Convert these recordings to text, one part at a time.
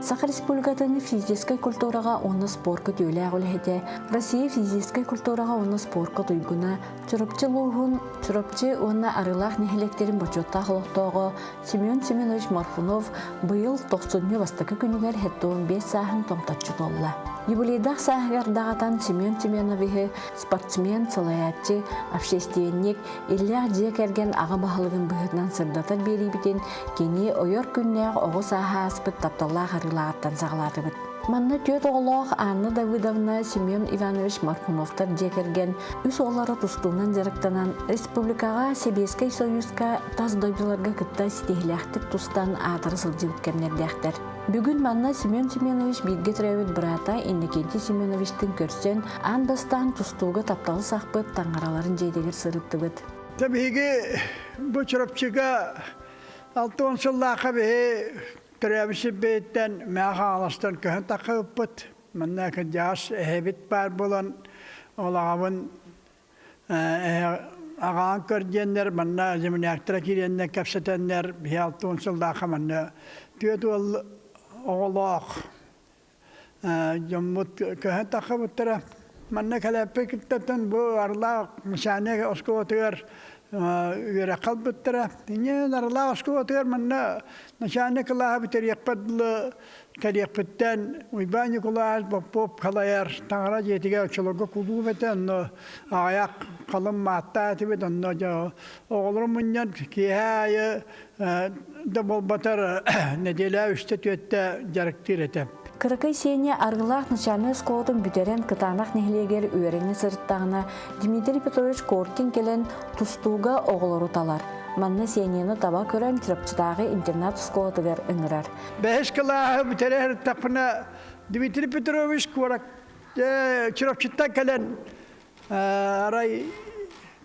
Саха республикатын физической культурага онна спорка түйілі ағылы Россия физической культурага онна спорка түйгіна чүріпчі луғын, чүріпчі онна арылақ нехелектерін бачотта қылықтауғы Семен Семенович Марфунов бұйыл 90-ны бастықы күнігер хеттуын 5 сағын томтатчы толла. Юбилейдақ сағығардағатан Семен Семеновичі спортсмен, салаятчы, общественник, иллях жия кәрген аға бағылығын бұғытнан сырдатар бері бітен кені ойор күннәғ оғы саға аспыт тапталлақ арылағаттан сағылады бұд. Манна төт оғылақ Анна Давыдовна Семен Иванович Марфуновтар жия кәрген үс оғылары тұстуынан жарықтанан республикаға Себескай Союзка таз дойбыларға күтті сетехіләқтік тұстан атыры сылжы өткемнердәқтер. Бүгін манна Семен Семенович бирге түрәуіт бұрата Иннокентий Семеновичтің көрсен андастан тұстуға тапталы сақпыт таңғараларын жейдегер сырытты бұд. Табиғи бұл чұрапчыға 6 жыллаға бейі түрәбісі бейттен мәға аластан көхін тақы ұппыт. Манна жас әбет бар болан олағавын ағаан көрденлер, манна жемін әктіра керенне кәпсетенлер бей 6 жыллаға манна түйет ол оғылақ жоммут көхін тақы бұттыра. Манна кәләппе күттетін бұл арлақ мүшәне осқы отығыр үйері қалбыттыра. Инен арлақ осқы отығыр манна мүшәне кылаға бітер екпадылы кәлекпіттен ұйбаны кулағыз боп қалайар таңыра жетіге ұчылығы құлу бәтен аяқ қалым матта әтібет оғылыр мұнен кейхайы да бол батар неделя үшті төтті жарықтыр еті. Кыракай сене аргылах начальный сколотын бүтерен кытанах нехлегер үйерені сырттағына Дмитрий Петрович Коркин келен тустуга оғылыру талар. Манна сенені таба көрен чырапчытағы интернат сколотыгар үңірар. Бәхіс кылағы бүтерер тапына Дмитрий Петрович Корак чырапчытта келен арай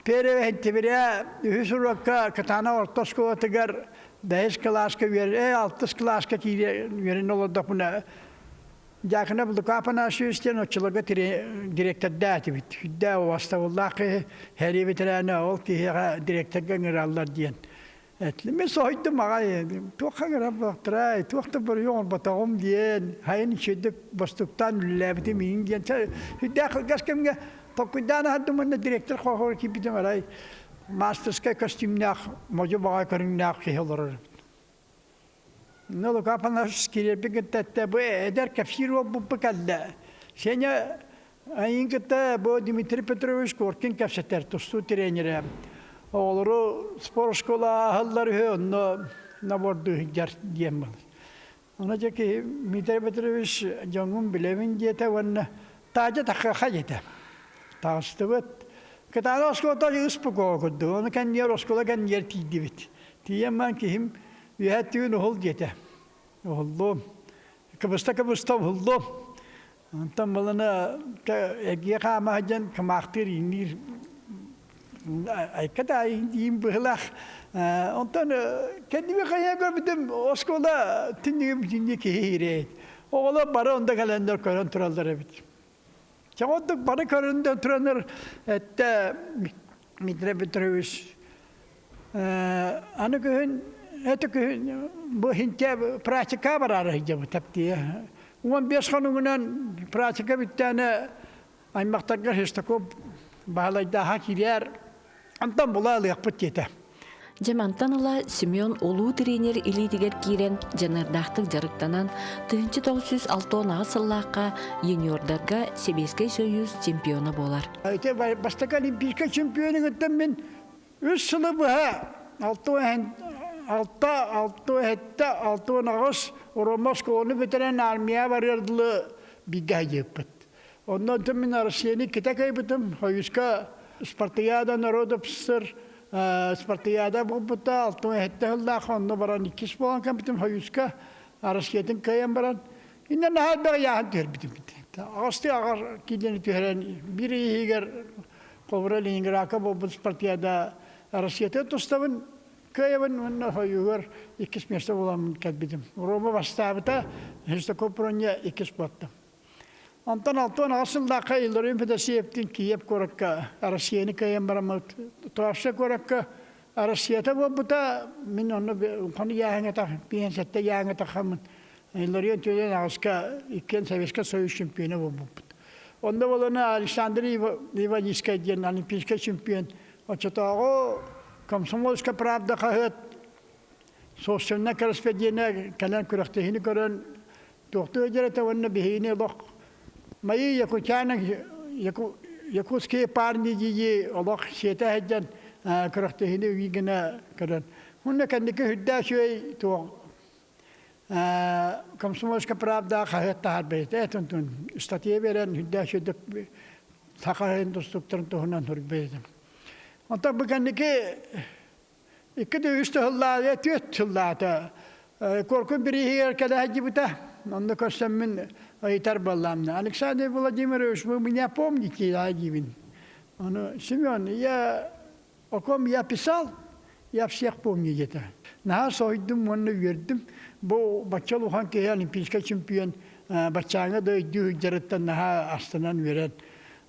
перевенті бірі үхісұраққа кытана орта сколотыгар бәхіс кылашқа верен, 6 кылашқа верен олады бұна Жақына бұлды қапына сөйістен отчылығы директорда әтібіт. Хүдді оғаста олақы әрі бітірәні ол кейіға директорға ғыралар дейін. Мен соғайды маға тоққа ғырап бақтырай, тоқты бір ең батағым дейін, хайын үшедік бастықтан үлләбіті мейін дейін. Хүдді қылғас кемге тоққыдан ағады мұнда директор қоғыр кейбітім арай мастерскай костюмнақ, можу баға көріңнақ кейі олар. Нолу капанаш кирепик тетте бу эдер капсиру бу пакалда. Сеня айынгыта бу Дмитрий Петрович Коркин капсетер тусту тренеры. Олору спорт школа халлар хөнно наборду жар дием. Она жаки Дмитрий Петрович жангун билевин жете ванна тажа такха жете. Тастывыт. Катана школа юспуко кодду. Он кан нер школа кан ер тидивит. Тиеман ким Ühättyyn ohol jete. Ohollum. Kıbısta ohollum. Antam balana egiye kamahajan kamaktir inir. Aykata indiyim bıhlak. Ondan kendimi kaya gördüm. O skola tindiğim kehire. Oğla bara onda kalender koran turallar evet. Çamodduk bara koran turanlar ette Dmitri Petrovich. Anı köyün это bu hinte pratika var arayıcı bu taptiye. 15 kanundan pratika bittene aymaktarlar hestakop bağlayda hakiler antam bulalı yapıt yete. Жамантаныла Семен олуу тренер илидигер кирен жанардақтық жарықтанан 1906 сыллаққа юниордарға Себескай Союз чемпионы болар. Бастaka Олимпийска чемпионы гыттан мен 3 сылы бұға 6 ağız Romoskonu bitiren armiya varırdılı bir gayipet. Ondan tümün arasını kita kaybettim. Hayuska Spartiyada narodu pısır. Spartiyada bu buta 6 hılda onda baran 2 puan kaybettim. Hayuska arasketin kayan baran. İnden nahal bir yahan tüyerbitim. Ağustı ağır kilini tüyeren biri higer kovralı ingiraka bu Spartiyada arasketin tustavın Kayıvın onlar hayır ikis mesta olamın kalbidim. Roma vastavta işte kopronya ikis battı. Antan asılda kayılırım fedasi yaptın ki yap korakka arasiyeni kayın baramut tuhafsa korakka arasiyata bu da min onu konu yağına tak piyen sette yağına takamın Иларион түйен ағызка иккен Советский Союз чемпионы болбуп. Онда болана Александр Иванийский ден олимпийский чемпион. Очатағы Комсомольская правда қағыт. Собственно, корреспондент калан күрәқтехіні көрін. Тоқты өдереті онына бейіне лоқ. Майы якутяның якутские парни дие олоқ сета әдден күрәқтехіні үйгіні көрін. Онына кәндікі хүдді шөй тоқ. Комсомольская правда қағыт тағар бейт. Әтін статья берен хүдді шөйдік тақағын достықтырын тұғынан тұр бейдім. Онтақ бұл кәндікі iki de üstü hıllada, tüt hıllada. Korkun biri hier kada hacı buta. Onda koşsamın ayıtar ballamna. Alexander Vladimirovич, вы меня помните, Агивин? Он, Семен, я о ком я писал, я всех помню где-то. Наha soydum, onu verdim. Bu Bakçal Uhan ki olimpiyska çempiyon, Bakçağa da düğücürütten naha astanan veren.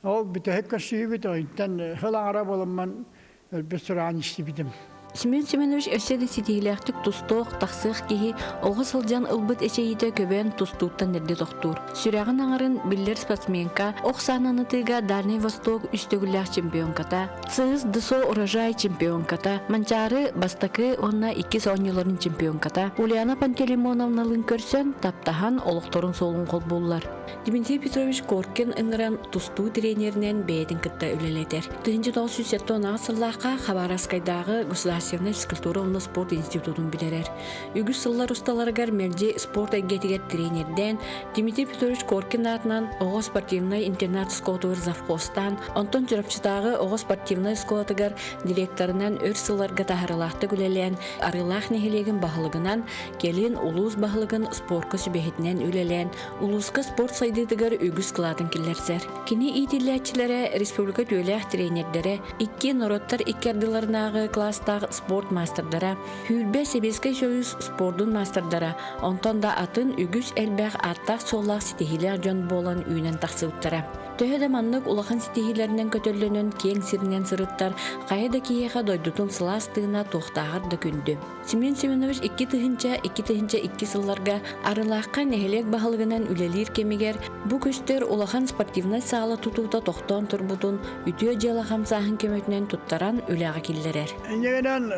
O bir tek kaşığı bir oyundan hılan araba olanman bir sürü anişti bidim. Семен Семенович өседі сетейләқтік тұстоқ, тақсық кейі оғы сылжан ұлбыт әчейді көбен тұстуыттан әрді тоқтур. Сүрәғын аңырын білдер спортсменка, оқсананытыға Дальний Восток үстігіләқ чемпионката, Цыз Дысо урожай чемпионката, Манчары Бастакы онна 2 yılların чемпионката, Ульяна Пантелеймоновналың көрсен таптахан олықторын солын қол болулар. Дмитрий Петрович Коркин ыңыран тұсту тренерінен бәйдің кітті өлелетер. 1970 сыллаққа Хабаровскайдағы государственный физкультура спорт институтын білерер. Үгіз сыллар ұсталарығар мерде спорт әгетігер тренерден Дмитрий Петрович Коркин атынан оғы спортивный интернат скотуыр завхостан, онтон жүріпчітағы оғы спортивный скотығар директорынан өр сылларға тахарылақты күлелен, арылақ нехелеген бағылығынан келін улуыз бағылығын спортқа сүбехетінен өлелен, улуызға спорт сайдыдығар үгіз қылатын келерсер. Кені идилләтчілері республика төләқ тренердері 2 народтар иккерділарынағы класстағы спорт мастerdara, Hülbe Sebeskay Soyuz sportun masterdara, ondan da atın ügüs elbaq attaq sollaq sitehiler jön bolan üynen taqsıuttara. Töhede manlık ulaqan sitehilerinden kötörlönün keng sirinden sırıttar, qayada kiyeqa doydutun sılastığına toxtağır da kündü. Семен Семенович 2 сылларга арылаққа нәхелек бағылығынан үлелер кемегер, bu көстер улахан спортивный салы тутууда тоқтон турбутун үтіе жела қамсағын көмөтінен туттаран үләға келдерер. Әнегенен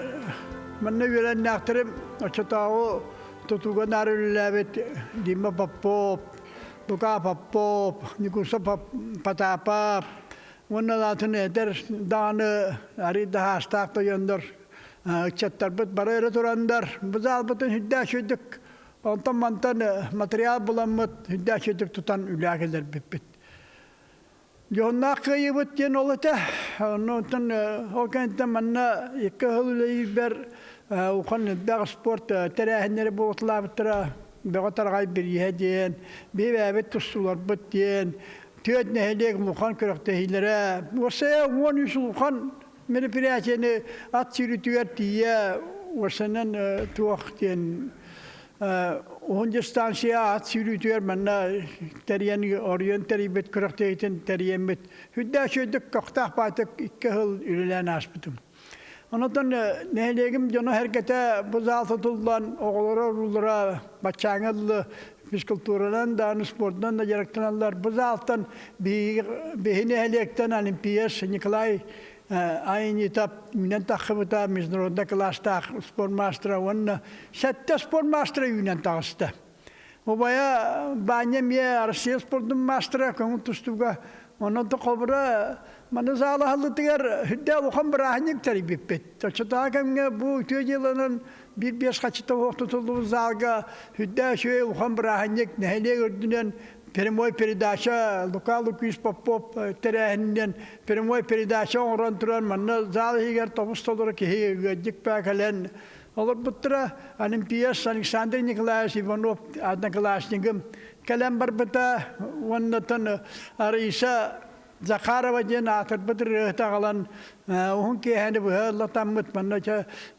мәнне өрен нәқтірім, очатауы тутуған ары үләбет Дима Попов, Лука Попов, Никуса Потапов, оны латын әдер даны арида хастақты йондар. Çattar bit barayla duranlar, biz albatın hüddaşıdık, ondan mantan materyal bulanmıt, hüddaşıdık tutan ülâkeler bit. Yonna kıyı bit diyen olata, ondan o kentten manna yıkıhılıyı ber, ukan hüddâ sport terehinleri boğutlar bitira, beğatargay bir yihe diyen, bir bebet tustular bit diyen, tüyet nehelek mukan kürektehilere, vasaya 13 ukan, meripiriyatını at sürütüyer diye varsının tuğaktın onca stansiya at sürütüyer manna teriyen oryanteri bet kurakteytin teriyen bet hüdda şöydük kaktah batık 2 yıl ürülen aspıtım. Ondan nehlegim cana herkete buzal tutulan oğullara rulara başçağılı fizkulturadan da sportdan da gerektirenler buzaltan bir nehlekten olimpiyas Nikolay aynı etap ünen takımda международный klasta spor master onun 7 spor master ünen takısta. O baya banyem ya Rusya sportun master konu tustuga onun da kobra manazala halıtıgar hüdda okan bırakınık teribipet. Taçatakan bu tüyeceğlerin bir beş kaçta vakti tutulduğu zalga hüdda şöyle okan bırakınık neyle gördüğünden Прямой передача Лука Лукич Попов терехинден прямой передача оран туран манна зал хигер тобустолор ки гыдик пакален олор буттра олимпиас Александр Николаевич Иванов одноклассником калем барбата ваннатан Ариса Захарова ден атыр бутыр тагылан он ки ханды бу латаммыт манна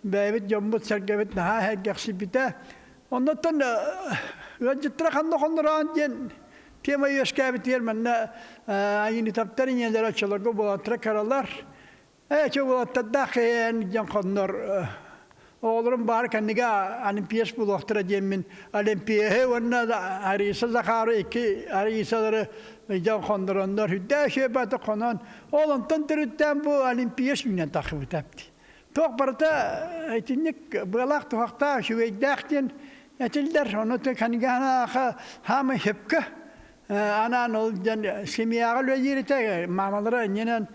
бэбит жомбут сергебит наха хэггсибите оннотан гыдитра хандохонран ден Tema yaşkabit yermenna aynı taptarın yerler açılır bu bulattıra karalar. Çok bulatta dahiyen can kanlar Oğlum bahar kendine olimpiyas buluştura diyemin. Olimpiyaya onunla da arisa zakarı iki arisaları can konduranlar. Hüdde şey batı konan. Oğlum tantırıttan bu olimpiyas günden takip etti. Tok barda etinlik bırak tuhakta şu eydakten etilder. Onu da kendine hamı hepke. Ana olcan simyağı löyirte mamalara yenen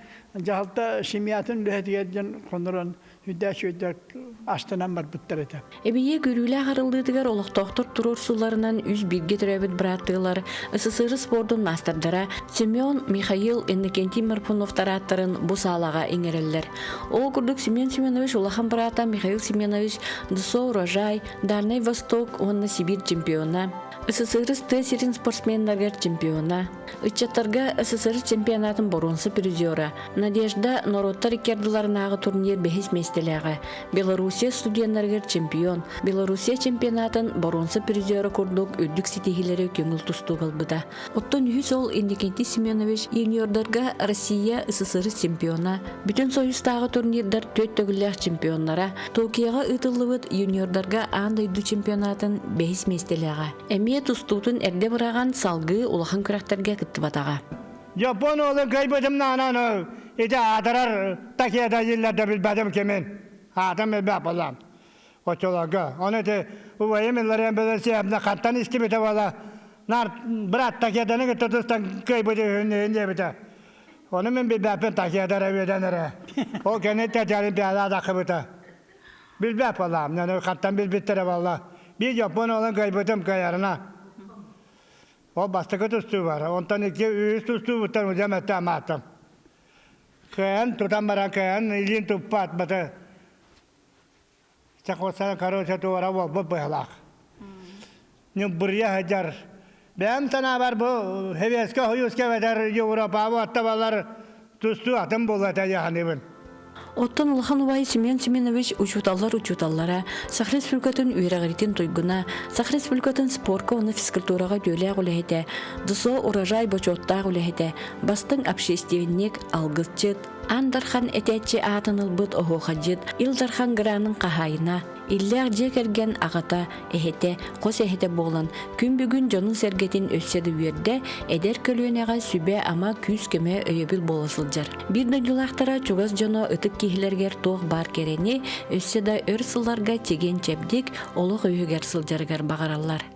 jahalta simyatın löyhetiyen konduran. Hüdde şöyle astınan var bittirete. Ebiye görüyle harıldıdıgar olaq doktor turur sularından üz bilgi türebit bıraktılar. SSR Spor'dun masterdara Semyon Mikhail Ennikenti Marpunov tarattарын bu salağa ingereller. O kurduk Semyon Semyonovich ulağan bırata Mikhail Semyonovich Дсо Урожай, Дальний Восток, онна Сибирь чемпиона. СССР стесерин спортсменлерге чемпиона. Иччаттарга СССР чемпионатын боронсы призера. Надежда Народта рекордыларынағы турнир бехис местелеге. Белоруссия студентлерге чемпион. Белоруссия чемпионатын боронсы призера курдук өддүк ситихилери көңүл тусту кылбыда. Оттон үһү сол Иннокентий Семенович юниордарга Россия СССР чемпиона. Бүтүн союздагы турнирдар 4 төгүллэх чемпионнара. Токиога ытылыбыт юниордарга андайду чемпионатын бехис местелеге. Эмие тустутун эрде быраган салгы улахан күрәхтерге кыттыбатага. Japon olan kaybettim nananı. İşte adarar Takiya'da yıllarda bilmedim kimin. Adam bilmem Allah'ım. O çolaga. Onu da bu yeminlerin belirsi yapına kattan iski bite valla. Nar bırak Takiya'da ne tutustan kaybediyor ne bite. Onu ben bilmem Takiya'da revidenere. O kendi tecelin bir alada kıbıta. Bilmem Allah'ım. Yani kattan bilbittere valla. Bir Japon olan kaybettim kayarına. O bastıkı tustu var. Ondan iki üst tustu butan hocam ettim attım. Kayan tutam baran kayan ilin tupat batı. Çakosan karo çatu var o bu bahlak. Ne buraya hajar. Ben sana var bu heveske hoyuske veder Avrupa bu atabalar tustu atım bolata yahanibin. Оттон улахан убай Семен Семенович учуталлара, Сах Республикатын үйрәгәритен тойгуна, Сах Республикатын спортка оны физкультурага дөйләг үләһетә, Дсо Урожай бочотта үләһетә, бастың общественник алгытчыт, Андархан этәтче атынылбыт охохаҗыт, Илдархан гранын кахайына, Илләр җекерген агата эһете, кос эһете болан, күн бүгүн җонун сергетин өссәде үердә, эдер көлөнәгә сүбә ама күз кеме өйөбүл боласылҗар. Бир дәҗулактара чугас җоно ытык киһиләргә тох бар керени, өссәдә өрсылларга теген чәбдик, олык өйгәр сылҗаргар багараллар.